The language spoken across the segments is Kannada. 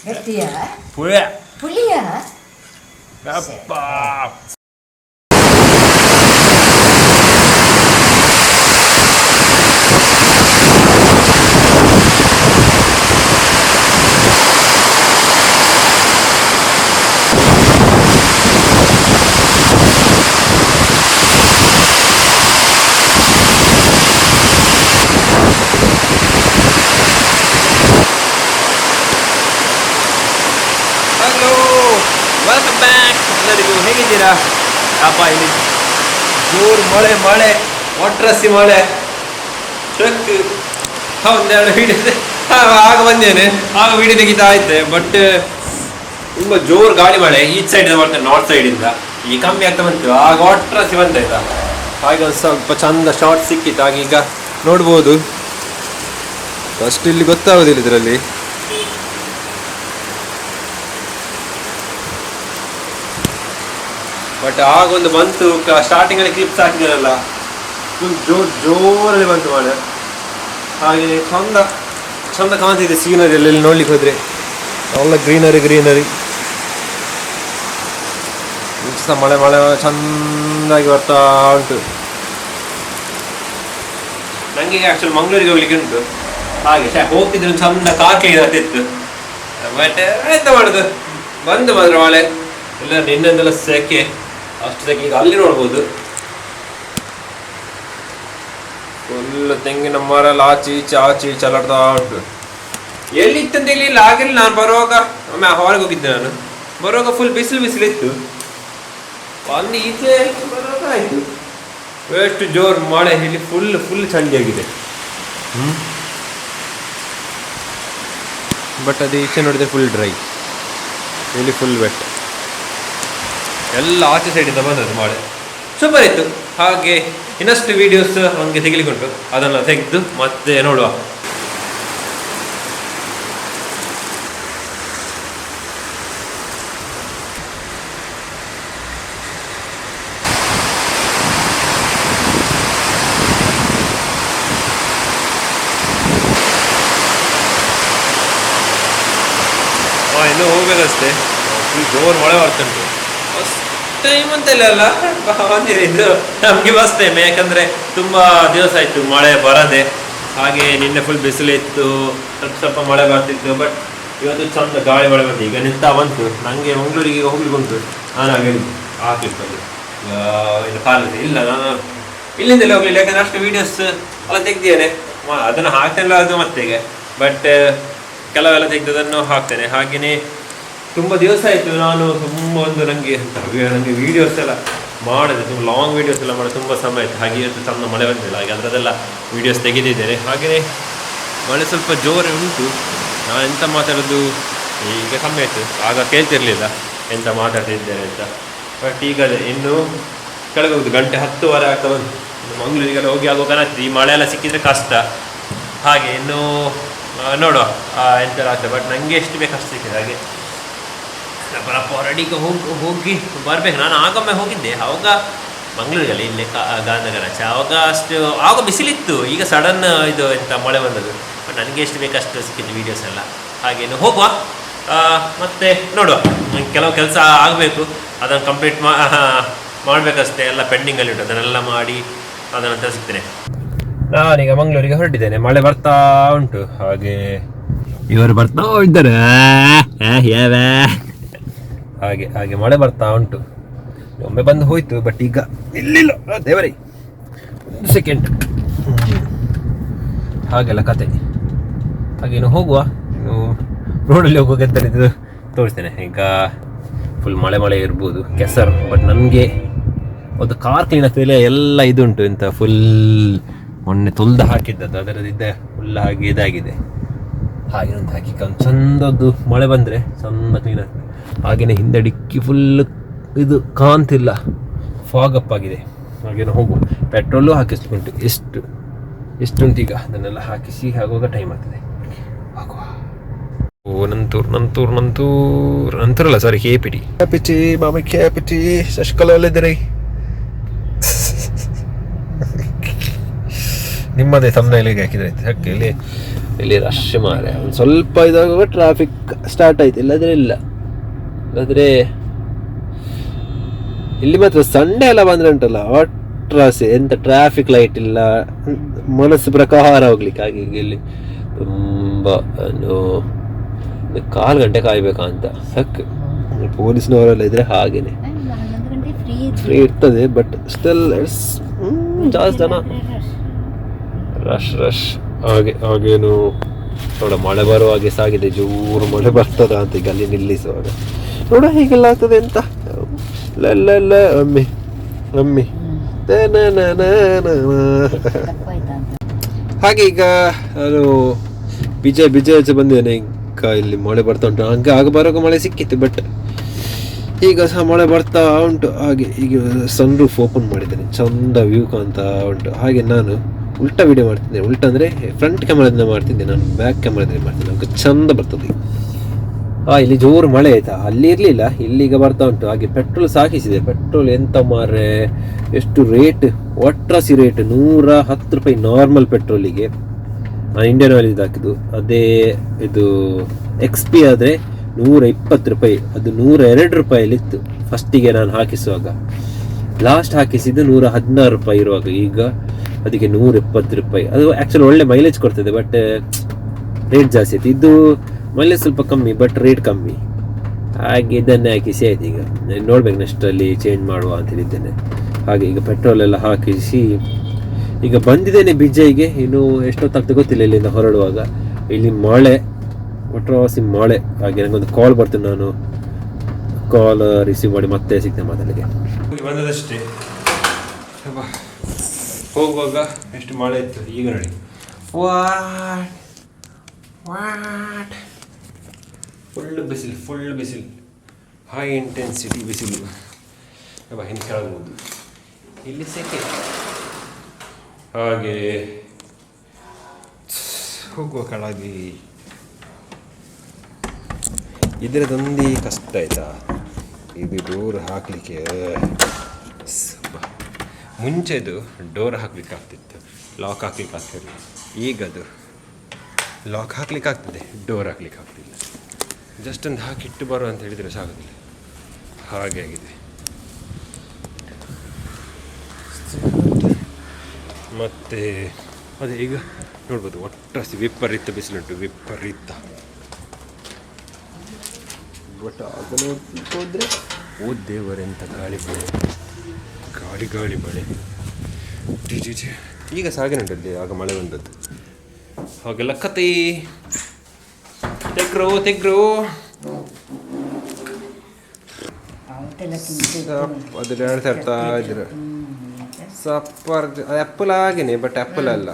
ಗಟ್ಟಿಯಾ ಪುಳಿಯ ಪುಳಿಯಾ ಅಪ್ಪ ಹಲೋ ವೆಲ್ಕಮ್ ಬ್ಯಾಕ್. ಎಲ್ಲರಿಗೂ ಹೇಗಿದ್ದೀರಾ? ಅಪ್ಪ ಇಲ್ಲಿ ಜೋರು ಮಳೆ ಮಳೆ ಒಟ್ರಸಿ ಮಳೆ ಟ್ರಕ್ ಒಂದೆರಡು ವೀಡಿಯೋ ಆಗ ಬಂದೇನೆ, ಆಗ ವೀಡಿಯೋ ತೆಗಿತಾ ಇದ್ದೆ. ಬಟ್ ತುಂಬ ಜೋರು ಗಾಳಿ ಮಳೆ ಈ ಸೈಡಿಂದ ಬರ್ತೇನೆ, ನಾರ್ತ್ ಸೈಡಿಂದ. ಈಗ ಕಮ್ಮಿ ಆಗ್ತಾ ಬಂತು, ಆಗ ಒಟ್ರಸಿ ಬಂದಾಯ್ತಾ. ಹಾಗೆ ಒಂದು ಸ್ವಲ್ಪ ಚಂದ ಶಾರ್ಟ್ ಸಿಕ್ಕಿತ್ತು. ಹಾಗೆ ಈಗ ನೋಡ್ಬೋದು, ಫಸ್ಟ್ ಇಲ್ಲಿ ಗೊತ್ತಾಗೋದಿಲ್ಲ ಇದರಲ್ಲಿ. ಬಟ್ ಆಗೊಂದು ಬಂತು, ಸ್ಟಾರ್ಟಿಂಗಲ್ಲಿ ಕ್ಲಿಪ್ಸ್ ಹಾಕಿದಾರಲ್ಲ, ಫುಲ್ ಜೋರಲ್ಲಿ ಬಂತು ಮಳೆ. ಹಾಗೆ ಚಂದ ಚಂದ ಕಾಣ್ತಿದೆ ಸೀನರಿ ಎಲ್ಲ ನೋಡ್ಲಿಕ್ಕೆ ಹೋದ್ರೆ, ಎಲ್ಲ ಗ್ರೀನರಿ ಮಳೆ ಮಳೆ ಚಂದಾಗಿ ಬರ್ತಾ ಉಂಟು. ನನಗೆ ಆ್ಯಕ್ಚುಲಿ ಮಂಗಳೂರಿಗೆ ಹೋಗ್ಲಿಕ್ಕೆ ಉಂಟು. ಹಾಗೆ ಹೋಗ್ತಿದ್ರೆ ಚಂದ ಕಾಕಿ ಇತ್ತು. ಬಟ್ ಎಂತ ಮಾಡುದು, ಬಂದು ಮಾತ್ರ ಮಳೆ ಎಲ್ಲ ನಿನ್ನೆಂದೆಲ್ಲ ಸೆಕೆ, ಅಷ್ಟು ಸೆಕೆ. ಈಗ ಅಲ್ಲಿ ನೋಡ್ಬೋದು ಫುಲ್ ತೆಂಗಿನ ಮರ ಎಲ್ಲ ಆಚೆ ಈಚೆ ಅಲಾಡ್ತಾ ಉಂಟು. ಎಲ್ಲಿ ಇತ್ತಂತ ಇಲ್ಲಿ ಆಗಿಲ್ಲ. ನಾನು ಬರುವಾಗ ಒಮ್ಮೆ ಹೊರಗೆ ಹೋಗಿದ್ದೆ, ನಾನು ಬರುವಾಗ ಫುಲ್ ಬಿಸಿಲು ಇತ್ತು. ಒಂದು ಈಚೆ ಬರುವಾಗ ಆಯಿತು, ಎಷ್ಟು ಜೋರು ಮಳೆ. ಇಲ್ಲಿ ಫುಲ್ ಚಂಡಿ ಆಗಿದೆ. ಬಟ್ ಅದು ಈಚೆ ನೋಡಿದ್ರೆ ಫುಲ್ ಡ್ರೈ, ಇಲ್ಲಿ ಫುಲ್ ವೆಟ್. ಎಲ್ಲ ಆಚೆ ಸೈಡಿಂದ ಬಂದದ್ದು ಮಳೆ, ಸೂಪರ್ ಇತ್ತು. ಹಾಗೆ ಇನ್ನಷ್ಟು ವೀಡಿಯೋಸ್ ನಮಗೆ ತೆಗಿಲಿಕ್ಕುಂಟು, ಅದನ್ನು ತೆಗೆದು ಮತ್ತೆ ನೋಡುವ. ಇನ್ನೂ ಹೋಗ್ಬೇಕಷ್ಟೇ, ಫುಲ್ ಜೋರು ಮಳೆ ಬರ್ತುಂಟು. ಫಸ್ಟ್ ಟೈಮ್ ಅಂತೆಲ್ಲ ಅಲ್ಲ, ಬಂದಿದ್ದು ನಮಗೆ ಫಸ್ಟ್ ಟೈಮ್. ಯಾಕಂದರೆ ತುಂಬ ದಿವಸ ಆಯಿತು ಮಳೆ ಬರದೆ. ಹಾಗೆ ನಿನ್ನೆ ಫುಲ್ ಬಿಸಿಲು ಇತ್ತು, ಸ್ವಲ್ಪ ಮಳೆ ಬರ್ತಿತ್ತು. ಬಟ್ ಇವತ್ತು ಚಂದ ಗಾಳಿ ಮಳೆ ಬಂತು. ಈಗ ನಿಂತಾ ಬಂತು. ನನಗೆ ಮಂಗಳೂರಿಗೆ ಹೋಗ್ಲಿಕ್ಕೆ ಉಂಟು. ನಾನು ಹೇಳಿದ್ದು ಹಾಕ್ಲಿಕ್ಕೆ ಇದು ಕಾಲದಲ್ಲಿ ಇಲ್ಲ, ನಾನು ಇಲ್ಲಿಂದಲೇ ಹೋಗ್ಲಿಲ್ಲ. ಯಾಕಂದರೆ ಅಷ್ಟು ವೀಡಿಯೋಸ್ ಎಲ್ಲ ತೆಗ್ದಿದ್ದೇನೆ, ಅದನ್ನು ಹಾಕ್ತೇನೆ ಅದು ಮತ್ತೆಗೆ. ಬಟ್ ಕೆಲವೆಲ್ಲ ತೆಗೆದದನ್ನು ಹಾಕ್ತೇನೆ. ಹಾಗೆಯೇ ತುಂಬ ದಿವಸ ಆಯಿತು ನಾನು ನನಗೆ ವೀಡಿಯೋಸ್ ಎಲ್ಲ ಮಾಡಿದೆ, ತುಂಬ ಲಾಂಗ್ ವೀಡಿಯೋಸ್ ಎಲ್ಲ ಮಾಡೋದು ತುಂಬ ಸಮಯ ಆಯಿತು. ಹಾಗೆ ಇವತ್ತು ಚಂದ ಮಳೆ ಬಂದಿಲ್ಲ, ಹಾಗೆ ಅದರದೆಲ್ಲ ವೀಡಿಯೋಸ್ ತೆಗೆದಿದ್ದೇನೆ. ಹಾಗೆಯೇ ಮಳೆ ಸ್ವಲ್ಪ ಜೋರೇ ಉಂಟು. ನಾನು ಎಂತ ಮಾತಾಡೋದು ಈಗ ಕಮ್ಮಿ ಆಯಿತು, ಆಗ ಕೇಳ್ತಿರ್ಲಿಲ್ಲ ಎಂತ ಮಾತಾಡ್ತಿದ್ದೇನೆ ಅಂತ. ಬಟ್ ಈಗ ಇನ್ನೂ ಕೆಳಗೆ ಹೋಗುದು, ಗಂಟೆ 10:15 ಆಗ್ತಾ ಬಂತು. ಮಂಗಳೂರಿಗೆಲ್ಲ ಹೋಗಿ ಆಗೋಕೆ ಈ ಮಳೆ ಎಲ್ಲ ಸಿಕ್ಕಿದರೆ ಕಷ್ಟ. ಹಾಗೆ ಇನ್ನೂ ನೋಡುವ ಎಂತೆಲ್ಲ ಆಗ್ತದೆ. ಬಟ್ ನನಗೆ ಎಷ್ಟು ಬೇಕು ಅಷ್ಟು ಸಿಕ್ಕಿದೆ. ಹಾಗೆ ಬರಪ್ಪ ಹೊರಡಿಗೆ ಹೋಗಿ ಬರಬೇಕು. ನಾನು ಆಗೊಮ್ಮೆ ಹೋಗಿದ್ದೆ, ಆವಾಗ ಮಂಗಳೂರಿಗಲ್ಲ, ಇಲ್ಲೇ ಗಾಂಧಿನಗರ. ಆವಾಗ ಅಷ್ಟು ಆಗ ಬಿಸಿಲಿತ್ತು. ಈಗ ಸಡನ್ ಇದು ಎಂತ ಮಳೆ ಬಂದದ್ದು. ಬಟ್ ನನಗೆ ಎಷ್ಟು ಬೇಕು ಅಷ್ಟು ಸಿಕ್ಕಿದ್ದು ವೀಡಿಯೋಸ್ ಎಲ್ಲ. ಹಾಗೇನು ಹೋಗುವ, ಮತ್ತೆ ನೋಡುವ. ಕೆಲವು ಕೆಲಸ ಆಗಬೇಕು, ಅದನ್ನು ಕಂಪ್ಲೀಟ್ ಮಾಡಬೇಕಷ್ಟೇ. ಎಲ್ಲ ಪೆಂಡಿಂಗಲ್ಲಿ ಉಂಟು, ಅದನ್ನೆಲ್ಲ ಮಾಡಿ ಅದರ ನಂತರ ಸಿಗ್ತೇನೆ. ನಾನೀಗ ಮಂಗಳೂರಿಗೆ ಹೊರಟಿದ್ದೇನೆ, ಮಳೆ ಬರ್ತಾ ಉಂಟು. ಹಾಗೆ ಇವರು ಬರ್ತಾ ಇದ್ದಾರೆ, ಹಾಗೆ ಮಳೆ ಬರ್ತಾ ಉಂಟು. ಒಮ್ಮೆ ಬಂದು ಹೋಯ್ತು, ಬಟ್ ಈಗ ಇಲ್ಲಿಲ್ಲ. ದೇವರೇ, ಒಂದು ಸೆಕೆಂಡ್. ಹಾಗೆಲ್ಲ ಕತೆ. ಹಾಗೇನು ಹೋಗುವ, ಇನ್ನು ರೋಡಲ್ಲಿ ಹೋಗುವಾಗ ಎಂತ ತೋರಿಸ್ತೇನೆ. ಈಗ ಫುಲ್ ಮಳೆ ಇರ್ಬೋದು, ಕೆಸರು. ಬಟ್ ನನಗೆ ಒಂದು ಕಾರ್ ಕ್ಲೀನ್ ಆಗ್ತದೆ ಎಲ್ಲ ಇದುಂಟು ಎಂತ ಫುಲ್ ಮೊನ್ನೆ ತೊಲ್ದು ಹಾಕಿದ್ದದ್ದು, ಅದರದ್ದಿದ್ದೆ ಫುಲ್ ಹಾಗೆ ಇದಾಗಿದೆ. ಹಾಗೆ ಒಂದು ಹಾಕಿ ಚಂದದ್ದು ಮಳೆ ಬಂದರೆ ಚಂದ ಕ್ಲೀನ್ ಆಗ್ತದೆ. ಹಾಗೆಯೇ ಹಿಂದೆ ಡಿಕ್ಕಿ ಫುಲ್ ಇದು ಕಾಣ್ತಿಲ್ಲ, ಫಾಗಪ್ ಆಗಿದೆ. ಹಾಗೇನೋ ಹೋಗುವ. ಪೆಟ್ರೋಲು ಹಾಕಿಸ್ಲಿಕ್ಕುಂಟು, ಎಷ್ಟುಂಟು ಈಗ, ಅದನ್ನೆಲ್ಲ ಹಾಕಿಸಿ ಆಗುವಾಗ ಟೈಮ್ ಆಗ್ತದೆ. ಹೋಗುವ. ಓ ನಂತೂರಲ್ಲ, ಸಾರಿ, KPT ಮಾಮ, KPT ಶಶಿಕಲಾ ಅಲ್ಲಿದ್ದೀರಿ? ನಿಮ್ಮದೇ ತಮ್ಮನೇಲಿಗೆ ಹಾಕಿದ್ರೆ ಸಾಕು. ಇಲ್ಲಿ ರಶ್ ಮಾರೆ, ಒಂದು ಸ್ವಲ್ಪ ಇದಾಗುವಾಗ ಟ್ರಾಫಿಕ್ ಸ್ಟಾರ್ಟ್ ಆಯ್ತು, ಇಲ್ಲದ್ರೆ ಇಲ್ಲ. ಇಲ್ಲಾದ್ರೆ ಇಲ್ಲಿ ಮಾತ್ರ ಸಂಡೇ ಎಲ್ಲ ಬಂದ್ರೆ ಉಂಟಲ್ಲ ಅಟ್ರಾಸೆ, ಎಂತ ಟ್ರಾಫಿಕ್ ಲೈಟ್ ಇಲ್ಲ, ಮನಸ್ಸು ಪ್ರಕಾರ ಹೋಗ್ಲಿಕ್ಕೆ. ಹಾಗೆ ಇಲ್ಲಿ ತುಂಬ 4 ಗಂಟೆ ಕಾಯ್ಬೇಕಾ ಅಂತ ಸಾಕು. ಪೊಲೀಸ್ನವರೆಲ್ಲ ಇದ್ರೆ ಹಾಗೇನೆ ಫ್ರೀ ಇರ್ತದೆ, ಬಟ್ ಸ್ಟಿಲ್ ಇಟ್ಸ್ ಜಾಸ್ತಿ ಜನ ರಶ್. ಹಾಗೇನು ನೋಡ ಮಳೆ ಬರುವಾಗೆ ಸಾಗಿದೆ, ಜೋರು ಮಳೆ ಬರ್ತದ ಅಂತ ಈಗ ಅಲ್ಲಿ ನಿಲ್ಲಿಸುವಾಗ. ನೋಡ ಹೀಗೆಲ್ಲ ಆಗ್ತದೆ ಅಂತ. ಒಮ್ಮೆ ಹಾಗೆ ಈಗ ನಾನು ಬಿಜೆ ಬಂದಿದ್ದೇನೆ. ಈಗ ಇಲ್ಲಿ ಮಳೆ ಬರ್ತಾ ಉಂಟು. ಹಂಗೆ ಆಗ ಬರೋಕೆ ಮಳೆ ಸಿಕ್ಕಿತ್ತು, ಬಟ್ ಈಗ ಸಹ ಮಳೆ ಬರ್ತಾ ಉಂಟು. ಹಾಗೆ ಈಗ ಸನ್ ರೂಫ್ ಓಪನ್ ಮಾಡಿದ್ದೇನೆ, ಚಂದ ವ್ಯೂ ಕಾಣ್ತಾ ಉಂಟು. ಹಾಗೆ ನಾನು ಉಲ್ಟಾ ವಿಡಿಯೋ ಮಾಡ್ತಿದ್ದೆ. ಉಲ್ಟಾ ಅಂದರೆ ಫ್ರಂಟ್ ಕ್ಯಾಮ್ರಾದಿಂದ ಮಾಡ್ತಿದ್ದೆ, ನಾನು ಬ್ಯಾಕ್ ಕ್ಯಾಮ್ರಾದಿಂದ ಮಾಡ್ತಿದ್ದೆ. ನಮ್ಗೆ ಚಂದ ಬರ್ತದೆ. ಇಲ್ಲಿ ಜೋರು ಮಳೆ ಆಯ್ತಾ, ಅಲ್ಲಿ ಇರಲಿಲ್ಲ, ಇಲ್ಲಿಗ ಬರ್ತಾ ಉಂಟು. ಹಾಗೆ ಪೆಟ್ರೋಲ್ ಸಾಕಿಸಿದೆ. ಪೆಟ್ರೋಲ್ ಎಂತ ಮಾರ್ರೆ, ಎಷ್ಟು ರೇಟ್, ಒಟ್ರಾಸಿ ರೇಟ್, 110 ರೂಪಾಯಿ ನಾರ್ಮಲ್ ಪೆಟ್ರೋಲಿಗೆ. ಇಂಡಿಯನ್ ಆಯಿಲ್ ಇದು ಹಾಕಿದ್ದು. ಅದೇ ಇದು XP ಆದರೆ 120 ರೂಪಾಯಿ, ಅದು 102 ರೂಪಾಯಿಲಿತ್ತು ಫಸ್ಟಿಗೆ ನಾನು ಹಾಕಿಸುವಾಗ. ಲಾಸ್ಟ್ ಹಾಕಿಸಿದ್ದು 116 ರೂಪಾಯಿ ಇರುವಾಗ, ಈಗ ಅದಕ್ಕೆ 120 ರೂಪಾಯಿ. ಅದು ಆ್ಯಕ್ಚುಲಿ ಒಳ್ಳೆ ಮೈಲೇಜ್ ಕೊಡ್ತದೆ, ಬಟ್ ರೇಟ್ ಜಾಸ್ತಿ ಆಯ್ತು. ಇದು ಮೈಲೇಜ್ ಸ್ವಲ್ಪ ಕಮ್ಮಿ, ಬಟ್ ರೇಟ್ ಕಮ್ಮಿ. ಹಾಗೆ ಇದನ್ನೇ ಹಾಕಿಸಿ ಆಯ್ತು. ಈಗ ನೋಡ್ಬೇಕು ನೆಕ್ಸ್ಟ್ ಅಲ್ಲಿ ಚೇಂಜ್ ಮಾಡುವ ಅಂತ ಹೇಳಿದ್ದೇನೆ. ಹಾಗೆ ಈಗ ಪೆಟ್ರೋಲ್ ಎಲ್ಲ ಹಾಕಿಸಿ ಈಗ ಬಂದಿದ್ದೇನೆ ಬಿಜೈಗೆ. ಇನ್ನು ಎಷ್ಟೊತ್ತಾಗ್ತದೆ ಗೊತ್ತಿಲ್ಲ ಇಲ್ಲಿಂದ ಹೊರಡುವಾಗ. ಇಲ್ಲಿ ಮಳೆ, ಒಟ್ರಾಸಿ ಮಳೆ. ಹಾಗೆ ನನಗೊಂದು ಕಾಲ್ ಬರ್ತದೆ, ನಾನು ಕಾಲ್ ರಿಸೀವ್ ಮಾಡಿ ಮತ್ತೆ ಸಿಗ್ತೇನೆ ಮಾತಾಡಲಿಕ್ಕೆ. ಬಂದದಷ್ಟೇ, ಹೋಗುವಾಗ ಎಷ್ಟು ಮಳೆ ಇತ್ತು. ಈಗ ನೋಡಿ, ಫುಲ್ ಬಿಸಿಲು, ಹೈ ಇಂಟೆನ್ಸಿಟಿ ಬಿಸಿಲು. ಇನ್ನು ಕೆಳಗಬಹುದು, ಇಲ್ಲಿ ಸೆಕೆ. ಹಾಗೆ ಹೋಗುವ ಕೆಳಗೆ ಇದರದೊಂದು ಕಷ್ಟ ಆಯ್ತಾ, ಇದು ಡೋರ್ ಹಾಕಲಿಕ್ಕೆ. ಮುಂಚೆದು ಡೋರ್ ಹಾಕ್ಲಿಕ್ಕೆ ಆಗ್ತಿತ್ತು, ಲಾಕ್ ಹಾಕ್ಲಿಕ್ಕೆ ಆಗ್ತಿರಲಿಲ್ಲ. ಈಗದು ಲಾಕ್ ಹಾಕ್ಲಿಕ್ಕೆ ಆಗ್ತದೆ, ಡೋರ್ ಹಾಕ್ಲಿಕ್ಕೆ ಆಗ್ತಿಲ್ಲ. ಜಸ್ಟ್ ಒಂದು ಹಾಕಿಟ್ಟು ಬರೋ ಅಂತ ಹೇಳಿದರೆ ಸಾಗೋದಿಲ್ಲ, ಹಾಗೆ ಆಗಿದೆ. ಮತ್ತು ಅದೇ ಈಗ ನೋಡ್ಬೋದು, ಒಟ್ಟಾಸಿ ವಿಪರೀತ ಬಿಸಿಲುಂಟು, ವಿಪರೀತ. ಬಟ್ ಆಗ ನೋಡ್ಲಿಕ್ಕೆ ಹೋದರೆ ಓ ದೇವರೆಂತ ಗಾಳಿ ಮಳೆ. ಈಗ ಸಾಗೇನುಂಟಲ್ಲಿ, ಆಗ ಮಳೆ ಬಂದದ್ದು. ಹಾಗೆಲ್ಲ ಕತೆ ತೆಗ್ರು ಅದು ಹೇಳ್ತಾ ಇದ್ರು. ಆ್ಯಪಲ್ ಆಗೇನೆ, ಬಟ್ ಆ್ಯಪಲ್ ಅಲ್ಲ.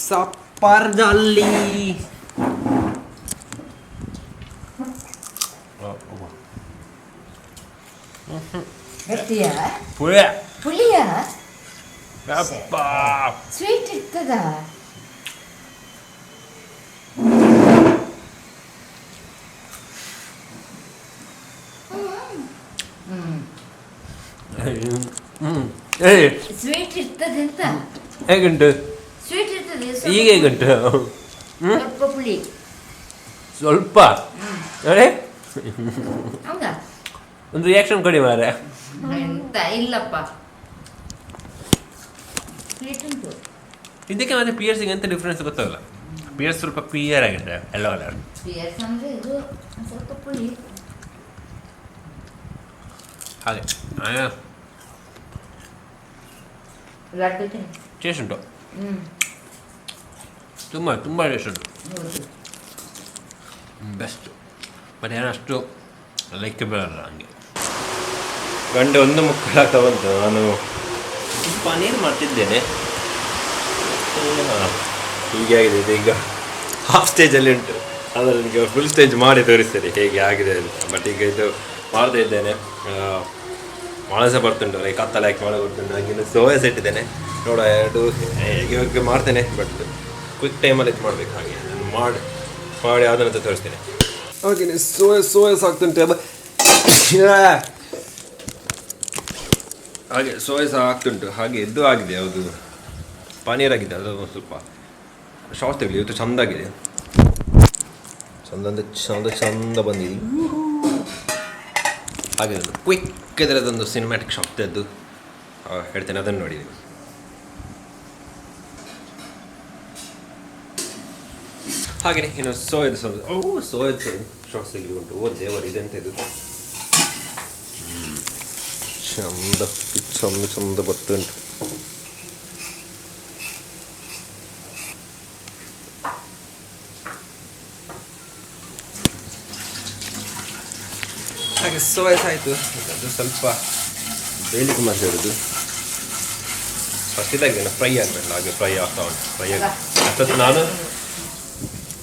ಸಪ್ಪರ್ದಲ್ಲಿ ಪುಳಿಯ ಸ್ವೀಟ್ ಇರ್ತದ. ಸ್ವೀಟ್ ಇರ್ತದೆ ಅಂತ ಹೇಗುಂಟು? ಸ್ವೀಟ್ ಇರ್ತದೆ. ಈಗ ಹೇಗುಂಟು? ಸ್ವಲ್ಪ ಪುಳಿ, ಸ್ವಲ್ಪ ನೋಡಿ. ಹೌದಾ? ಒಂದು ರಿಯಾಕ್ಷನ್ ಕೊಡಿ ಮಾರೆ. ಎಂತ ಇಲ್ಲಪ್ಪ, ಸ್ವೀಟ್ ಉಂಟು. ಇದಕ್ಕೆ ಮತ್ತೆ ಪಿಯರ್ಸಿಗೆ ಎಂತ ಡಿಫ್ರೆನ್ಸ್ ಗೊತ್ತಾಗಲ್ಲ. ಪಿಯರ್ಸ್ ಸ್ವಲ್ಪ ಪಿಯರ್ ಆಗಿದೆ, ಎಲ್ಲೋ ಕಲರ್. ಪಿಯರ್ಸ್ ಅಂದರೆ ಇದು ಸ್ವಲ್ಪ ಪುಳಿ ಹಾಗೆ. ಲಡ್ಡು ಟೇಸ್ಟ್ ಉಂಟು, ತುಂಬ ಟೇಸ್ಟ್ ಉಂಟು, ಬೆಸ್ಟ್. ಬಟ್ ಏನೋ ಅಷ್ಟು ಲೈಕಬಲ್ ಅಲ್ಲ ನನಗೆ. ಗಂಟೆ 1:30 ಬಂತು. ನಾನು ಪನ್ನೀರ್ ಮಾಡ್ತಿದ್ದೇನೆ. ಹೀಗೆ ಆಗಿದೆ ಇದು. ಈಗ ಹಾಫ್ ಸ್ಟೇಜಲ್ಲಿ ಉಂಟು, ಅದರಲ್ಲಿ ಈಗ ಫುಲ್ ಸ್ಟೇಜ್ ಮಾಡಿ ತೋರಿಸ್ತೇನೆ ಹೇಗೆ ಆಗಿದೆ ಅಂತ. ಬಟ್ ಈಗ ಇದು ಮಾಡ್ತಾ ಇದ್ದೇನೆ. ಮಳೆ ಸಹ ಬರ್ತುಂಟು, ಲೈಕ್ ಕತ್ತಲೆ ಹಾಕಿ ಮಳೆ ಬರ್ತುಂಟು. ಹಾಗೆ ಸೋಯಾ ಇಟ್ಟಿದ್ದೇನೆ, ನೋಡ 2 ಈಗ ಮಾಡ್ತೇನೆ. ಬಟ್ ಕ್ವಿಕ್ ಟೈಮಲ್ಲಿ ಇದು ಮಾಡಬೇಕು. ಹಾಗೆ ನಾನು ಮಾಡಿ ಆದಂತ ತೋರಿಸ್ತೇನೆ. ಹಾಗೆ ಸೋಯಸ್ ಆಗ್ತುಂಟು. ಹಾಗೆ ಸೋಯಾ ಸಹ ಆಗ್ತುಂಟು. ಹಾಗೆ ಇದು ಆಗಿದೆ, ಯಾವುದು ಪನೀರ್ ಆಗಿದೆ, ಅದು ಒಂದು ಸ್ವಲ್ಪ ಶಾರ್ಟ್ ತೆಗಲಿ. ಇವತ್ತು ಚೆಂದಾಗಿದೆ, ಚಂದ ಅಂದರೆ ಚಂದ ಬಂದಿದೆ. ಹಾಗೆ ಒಂದು ಕ್ವಿಕ್ ಇದರದೊಂದು ಸಿನಿಮ್ಯಾಟಿಕ್ ಶಾಟ್ ತೆಗೆದು ಹೇಳ್ತೇನೆ, ಅದನ್ನು ನೋಡಿದ್ದೀನಿ. ಹಾಗೆಯೇ ಇನ್ನು ಸೋಯದ ಶಾರ್ಟ್ಸ್ ತೆಗೆದು ಉಂಟು. ಓ ದೇವರು, ಇದೆಂತ ಇದು ಚಂದ ಬರ್ತುಂಟು. ಹಾಗೆ ಸೋಯಸ್ ಆಯಿತು. ಅದು ಸ್ವಲ್ಪ ಬೇಲಿಗೆ ಮಾಡಿರೋದು ಫಸ್ಟ್ ಇದಾಗಿದೆ, ಫ್ರೈ ಆಗಬೇಕಲ್ಲ, ಹಾಗೆ ಫ್ರೈ ಆಗ್ತಾ ಉಂಟು. ಫ್ರೈ ಆಗಿ ಅಷ್ಟೊತ್ತು ನಾನು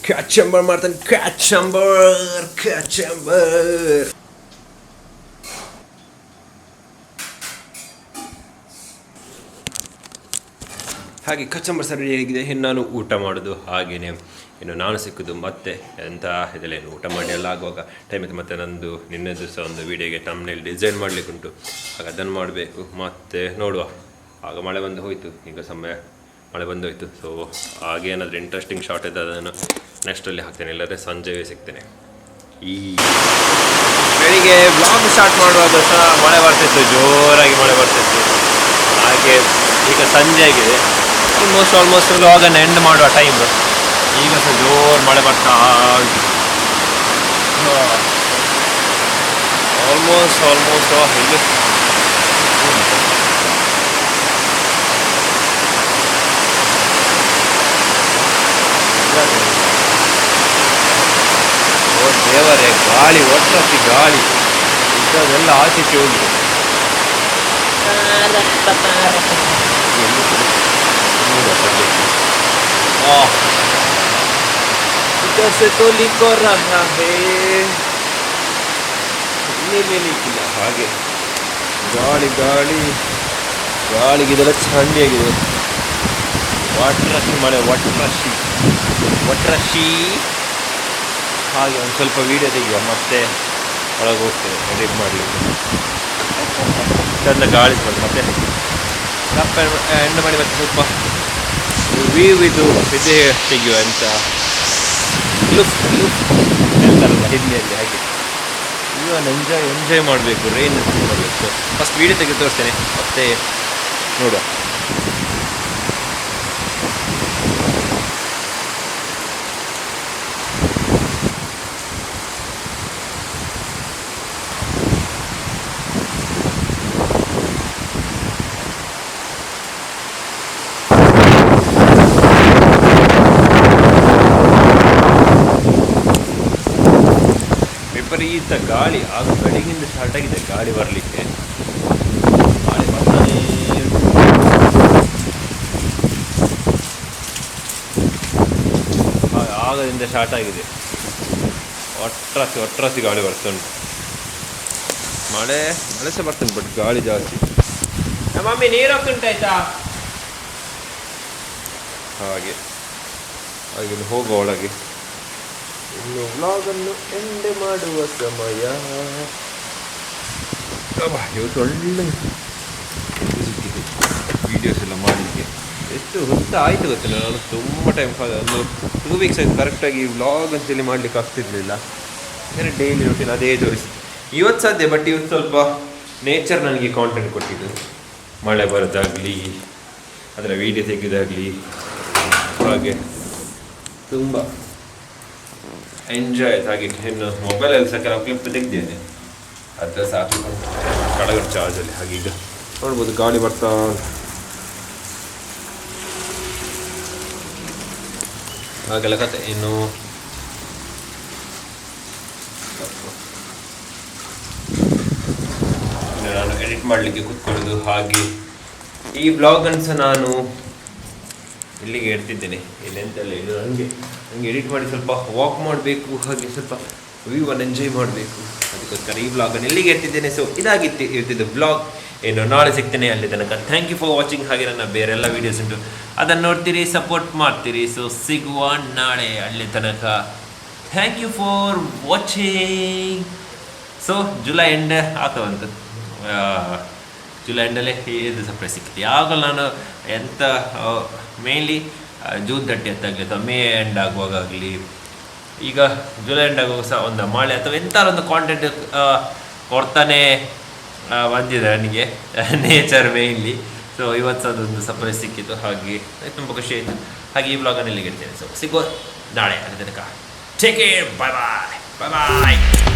ಕ್ಯಾಚಂಬರ್ ಮಾಡ್ತೇನೆ. ಕ್ಯಾಚಂಬರ್ ಹಾಗೆ ಕಚಂಬರ್ ಸರಿ ಹೇಗಿದೆ. ಇನ್ನು ನಾನು ಊಟ ಮಾಡೋದು ಹಾಗೆಯೇ ಇನ್ನು ನಾನು ಸಿಕ್ಕೋದು ಮತ್ತೆ ಎಂಥ ಇದಲ್ಲೇನು ಊಟ ಮಾಡಿ ಎಲ್ಲ ಆಗುವಾಗ ಟೈಮ್ ಇತ್ತು. ಮತ್ತು ನಂದು ನಿನ್ನೆ ದಿವಸ ಒಂದು ವೀಡಿಯೋಗೆ ತಮ್ಮನೇಲಿ ಡಿಸೈನ್ ಮಾಡಲಿಕ್ಕುಂಟು, ಆಗ ಅದನ್ನು ಮಾಡಬೇಕು. ಮತ್ತು ನೋಡುವ, ಆಗ ಮಳೆ ಬಂದು ಹೋಯಿತು, ಈಗ ಸಮಯ ಮಳೆ ಬಂದು ಹೋಯಿತು. ಸೊ ಹಾಗೆ ಏನಾದರೂ ಇಂಟ್ರೆಸ್ಟಿಂಗ್ ಶಾರ್ಟ್ ಇದೆ ಅದನ್ನು ನೆಕ್ಸ್ಟಲ್ಲಿ ಹಾಕ್ತೇನೆ, ಇಲ್ಲದ್ರೆ ಸಂಜೆವೇ ಸಿಗ್ತೇನೆ. ಈ ಬೆಳಿಗ್ಗೆ ಬ್ಲಾಗ್ ಸ್ಟಾರ್ಟ್ ಮಾಡುವಾಗ ಸಹ ಮಳೆ ಬರ್ತಿತ್ತು, ಜೋರಾಗಿ ಮಳೆ ಬರ್ತಿತ್ತು. ಹಾಗೆ ಈಗ ಸಂಜೆ ಆಗಿದೆ, ಆಲ್ಮೋಸ್ಟ್ ವ್ಲಾಗನ್ನು ಎಂಡ್ ಮಾಡುವ ಟೈಮ್. ಈಗ ಸಹ ಜೋರು ಮಳೆ ಬರ್ತಾ ಉಂಟು. ಆಲ್ಮೋಸ್ಟ್ ಇದು ಓ ದೇವರೇ, ಗಾಳಿ ಒಟ್ಟೊತ್ತಿ ಗಾಳಿ ಇಂಥದ್ದೆಲ್ಲ ಆಚೆಗೆ ಹೋಗಿದೆ. इधर से तो लिखो रहा है, लिखिಲ್ಲ. ಹಾಗೆ ಗಾಳಿಗಿದೆಲ್ಲ ಚಂಡಿಯಾಗಿದೆ. ವಾಟ್ರಶಿ ಮಳೆ, ಒಟ್ರಶಿ. ಹಾಗೆ ಒಂದು ಸ್ವಲ್ಪ ವೀಡಿಯೋ ತೆಗೆಯುವ, ಮತ್ತೆ ಒಳಗೆ ಹೋಗ್ತೇನೆ ಎಡಿಟ್ ಮಾಡಲಿಕ್ಕೆ. ಚಂದ ಗಾಳಿ ಮತ್ತೆ ಎಂಡ್ ಮಾಡಿ ಮತ್ತೆ ಸ್ವಲ್ಪ ಇದು ತೆಗೆಯುವ ಅಂತ ಹೇಳ್ತಾರಲ್ಲ ಹಿಂದಿಯಲ್ಲಿ. ಹಾಗೆ ಇವನು ಎಂಜಾಯ್ ಮಾಡಬೇಕು, ರೈನ್ ಮಾಡಬೇಕು. ಫಸ್ಟ್ ವೀಡಿಯೋ ತೆಗೆದು ತೋರಿಸ್ತೇನೆ, ಮತ್ತೆ ನೋಡುವ. ವಿಪರೀತ ಗಾಳಿ, ಆಗ ಬೆಳಗಿಂದ ಸ್ಟಾರ್ಟ್ ಆಗಿದೆ ಗಾಳಿ ಬರಲಿಕ್ಕೆ. ಗಾಳಿ ಬರ್ತಾನೆ ಆಗದಿಂದ ಸ್ಟಾರ್ಟ್ ಆಗಿದೆ. ಒಟ್ರಾಸಿ ಗಾಳಿ ಬರ್ತುಂಟು. ಮಳೆ ಸಹ ಬರ್ತುಂಟು, ಬಟ್ ಗಾಳಿ ಜಾಸ್ತಿ. ಮಮ್ಮಿ ನೀರು ಹೋಗ್ತುಂಟಾಯ್ತಾ? ಹಾಗೆ ಹೋಗುವ ಒಳಗೆ. ಇನ್ನು ವ್ಲಾಗನ್ನು ಎಂಡ್ ಮಾಡುವ ಸಮಯ. ಇವತ್ತು ಒಳ್ಳೆ ಸಿಕ್ಕಿದೆ ವೀಡಿಯೋಸ್ ಎಲ್ಲ ಮಾಡಲಿಕ್ಕೆ. ಎಷ್ಟು ಹೊತ್ತು ಆಯಿತು ಗೊತ್ತಿಲ್ಲ, ನಾನು ತುಂಬ ಟೈಮ್ ಒಂದು 2 ವೀಕ್ಸ್ ಆಯಿತು ಕರೆಕ್ಟಾಗಿ ವ್ಲಾಗ್ ಅಂತೇಳಿ ಮಾಡಲಿಕ್ಕೆ ಆಗ್ತಿರ್ಲಿಲ್ಲ. ಅಂದರೆ ಡೈಲಿ ರೊಟೀನ್ ಅದೇ ತೋರಿಸಿ. ಇವತ್ತು ಸಾಧ್ಯ, ಬಟ್ ಇವತ್ತು ಸ್ವಲ್ಪ ನೇಚರ್ ನನಗೆ ಕಾಂಟೆಂಟ್ ಕೊಟ್ಟಿದ್ದು. ಮಳೆ ಬರೋದಾಗಲಿ, ಅದರ ವೀಡಿಯೋ ತೆಗೆಯೋದಾಗಲಿ, ಹಾಗೆ ತುಂಬ ಎಂಜಾಯ್ ಆಯ್ತು. ಹಾಗೆ ಇನ್ನು ಮೊಬೈಲಲ್ಲಿ ಸಹ ಕೆಲವು ಕ್ಲಿಪ್ ತೆಗೆದಿದ್ದೇನೆ, ಅದು ಸಾಕು ಕಡಗಡೆ ಚಾರ್ಜಲ್ಲಿ. ಹಾಗೆ ಈಗ ನೋಡ್ಬೋದು ಗಾಳಿ ಬರ್ತಾ ಹಾಗೆಲ್ಲ ಕತೆ. ಇನ್ನು ನಾನು ಎಡಿಟ್ ಮಾಡಲಿಕ್ಕೆ ಕೂತ್ಕೊಳ್ಳೋದು. ಹಾಗೆ ಈ ಬ್ಲಾಗನ್ನು ಸಹ ನಾನು ಇಲ್ಲಿಗೆ ಇಡ್ತಿದ್ದೇನೆ. ಇಲ್ಲೆಂತೆಲ್ಲ ಇದು ನನಗೆ ಎಡಿಟ್ ಮಾಡಿ ಸ್ವಲ್ಪ ವಾಕ್ ಮಾಡಬೇಕು, ಹಾಗೆ ಸ್ವಲ್ಪ ವ್ಯೂವನ್ನು ಎಂಜಾಯ್ ಮಾಡಬೇಕು. ಅದಕ್ಕೋಸ್ಕರ ಈ ಬ್ಲಾಗನ್ನು ಇಲ್ಲಿಗೆ ಇರ್ತಿದ್ದೇನೆ. So ಇರ್ತಿದ್ದು blog. ಏನು ನಾಳೆ ಸಿಗ್ತೇನೆ, ಅಲ್ಲಿ ತನಕ ಥ್ಯಾಂಕ್ ಯು ಫಾರ್ ವಾಚಿಂಗ್. ಹಾಗೆ ನನ್ನ ಬೇರೆಲ್ಲ ವೀಡಿಯೋಸ್ ಉಂಟು, ಅದನ್ನು ನೋಡ್ತೀರಿ, ಸಪೋರ್ಟ್ ಮಾಡ್ತೀರಿ. ಸೊ ಸಿಗುವ ನಾಳೆ, ಅಲ್ಲಿ ತನಕ thank you for watching. So July end ಆಗ್ತಾ ಬಂತು, ಜುಲೈ ಎಂಡಲ್ಲೇ ಇದು ಸರ್ಪ್ರೈಸ್ ಸಿಕ್ಕಿತ್ತು. ಯಾವಾಗಲೂ ನಾನು ಎಂಥ ಮೇನ್ಲಿ ಜೂನ್ 30th ಆಗಲಿ ಅಥವಾ ಮೇ ಎಂಡ್ ಆಗುವಾಗಲಿ, ಈಗ ಜುಲೈ ಎಂಡ್ ಆಗುವಾಗ ಸಹ ಒಂದು ಮಳೆ ಅಥವಾ ಎಂಥಾರು ಒಂದು ಕಾಂಟೆಂಟ್ ಕೊಡ್ತಾನೆ ಬಂದಿದೆ ನನಗೆ ನೇಚರ್ ಮೇಯ್ನ್ಲಿ. ಸೊ ಇವತ್ತು ಸಹ ಅದೊಂದು ಸರ್ಪ್ರೈಸ್ ಸಿಕ್ಕಿತ್ತು, ಹಾಗೆ ತುಂಬ ಖುಷಿ ಆಯಿತು. ಹಾಗೆ ಈ ವ್ಲಾಗನ್ನು ಇಲ್ಲಿಗೆ ಇಡ್ತೇನೆ. ಸೊ ಸಿಗೋ ನಾಳೆ ಅಲ್ಲಿ ತನಕ. ಟೇಕ್ ಕೇರ್, ಬಾಯ್ ಬಾಯ್ ಬಾಯ್ ಬಾಯ್.